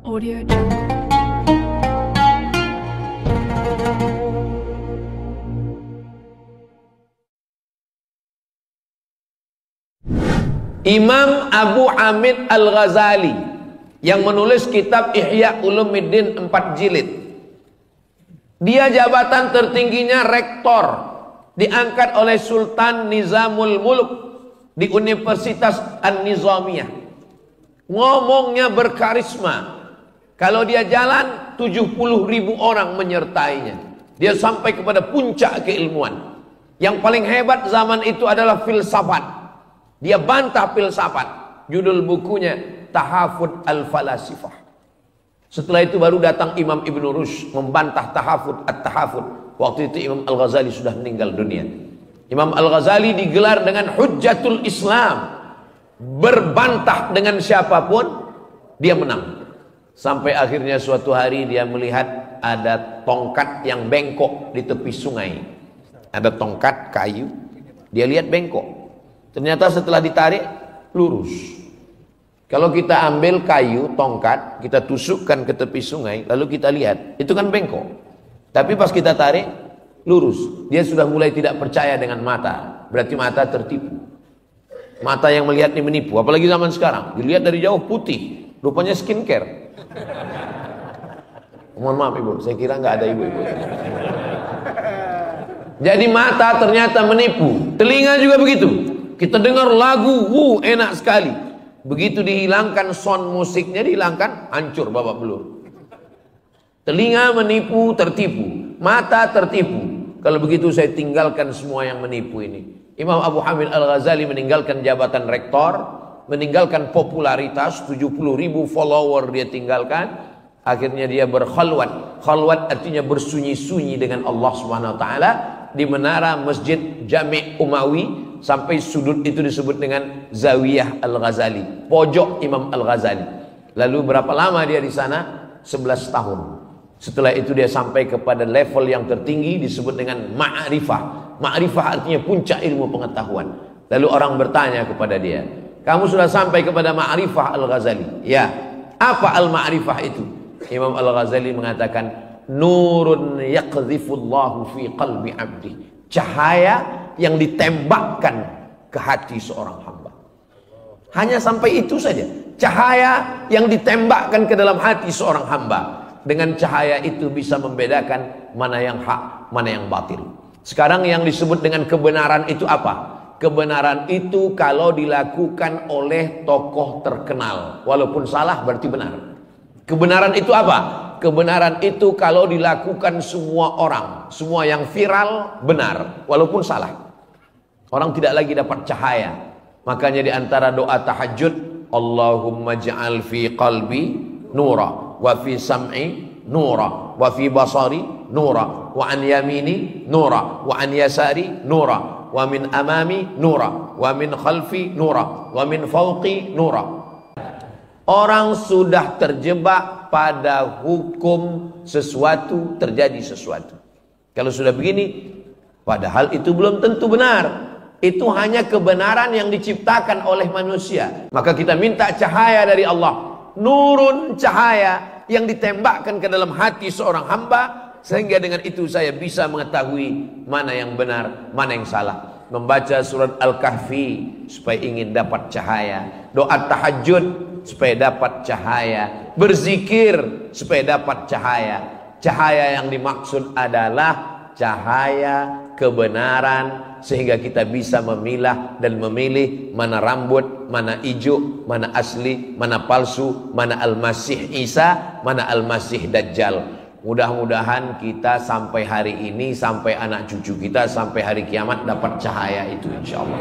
Audio Jungle. Imam Abu Hamid Al-Ghazali yang menulis kitab Ihya Ulumuddin 4 jilid. Dia jabatan tertingginya rektor, diangkat oleh Sultan Nizamul Mulk di Universitas An-Nizamiyah. Ngomongnya berkarisma. Kalau dia jalan 70.000 orang menyertainya. Dia sampai kepada puncak keilmuan. Yang paling hebat zaman itu adalah filsafat. Dia bantah filsafat. Judul bukunya Tahafud Al-Falasifah. Setelah itu baru datang Imam Ibn Rushd membantah Tahafud At-Tahafud. Waktu itu Imam Al-Ghazali sudah meninggal dunia. Imam Al-Ghazali digelar dengan Hujjatul Islam. Berbantah dengan siapapun dia menang. Sampai akhirnya suatu hari dia melihat ada tongkat yang bengkok di tepi sungai. Ada tongkat kayu, dia lihat bengkok. Ternyata setelah ditarik lurus. Kalau kita ambil kayu, tongkat, kita tusukkan ke tepi sungai, lalu kita lihat, itu kan bengkok. Tapi pas kita tarik, lurus. Dia sudah mulai tidak percaya dengan mata. Berarti mata tertipu. Mata yang melihat ini menipu. Apalagi zaman sekarang, dilihat dari jauh putih, rupanya skincare. Mohon maaf ibu, saya kira nggak ada ibu-ibu. Jadi mata ternyata menipu. Telinga juga begitu. Kita dengar lagu, enak sekali. Begitu dihilangkan sound musiknya, dihilangkan, hancur babak belur. Telinga menipu, tertipu. Mata tertipu. Kalau begitu saya tinggalkan semua yang menipu ini. Imam Abu Hamid Al-Ghazali meninggalkan jabatan rektor, meninggalkan popularitas, 70.000 follower dia tinggalkan. Akhirnya dia berkhalwat. Khalwat artinya bersunyi-sunyi dengan Allah Subhanahu wa taala di menara Masjid Jami' Umawi, sampai sudut itu disebut dengan Zawiyah Al-Ghazali, pojok Imam Al-Ghazali. Lalu berapa lama dia di sana? 11 tahun. Setelah itu dia sampai kepada level yang tertinggi disebut dengan ma'rifah. Ma'rifah artinya puncak ilmu pengetahuan. Lalu orang bertanya kepada dia, "Kamu sudah sampai kepada ma'rifah Al-Ghazali?" "Ya." "Apa al-ma'rifah itu?" Imam Al-Ghazali mengatakan, "Nurun yaqdhifullahu fi qalbi 'abdi." Cahaya yang ditembakkan ke hati seorang hamba. Hanya sampai itu saja. Cahaya yang ditembakkan ke dalam hati seorang hamba. Dengan cahaya itu bisa membedakan mana yang hak, mana yang batil. Sekarang yang disebut dengan kebenaran itu apa? Kebenaran itu kalau dilakukan oleh tokoh terkenal, walaupun salah berarti benar. Kebenaran itu apa? Kebenaran itu kalau dilakukan semua orang, semua yang viral benar, walaupun salah. Orang tidak lagi dapat cahaya. Makanya di antara doa tahajud, Allahumma ja'al fi qalbi nura, wa fi sam'i nura, wa fi basari nura, wa an yamini nura, wa an yasari nura, wa min amami nura, wa min khalfi nura, wa min fawqi nura. Orang sudah terjebak pada hukum sesuatu terjadi sesuatu. Kalau sudah begini, padahal itu belum tentu benar. Itu hanya kebenaran yang diciptakan oleh manusia. Maka kita minta cahaya dari Allah. Nurun, cahaya yang ditembakkan ke dalam hati seorang hamba, sehingga dengan itu saya bisa mengetahui mana yang benar, mana yang salah. Membaca surat Al-Kahfi supaya ingin dapat cahaya. Doa tahajud supaya dapat cahaya. Berzikir supaya dapat cahaya. Cahaya yang dimaksud adalah cahaya kebenaran, sehingga kita bisa memilah dan memilih mana rambut, mana hijau, mana asli, mana palsu, mana Al-Masih Isa, mana Al-Masih Dajjal. Mudah-mudahan kita sampai hari ini, sampai anak cucu kita, sampai hari kiamat dapat cahaya itu, insya Allah.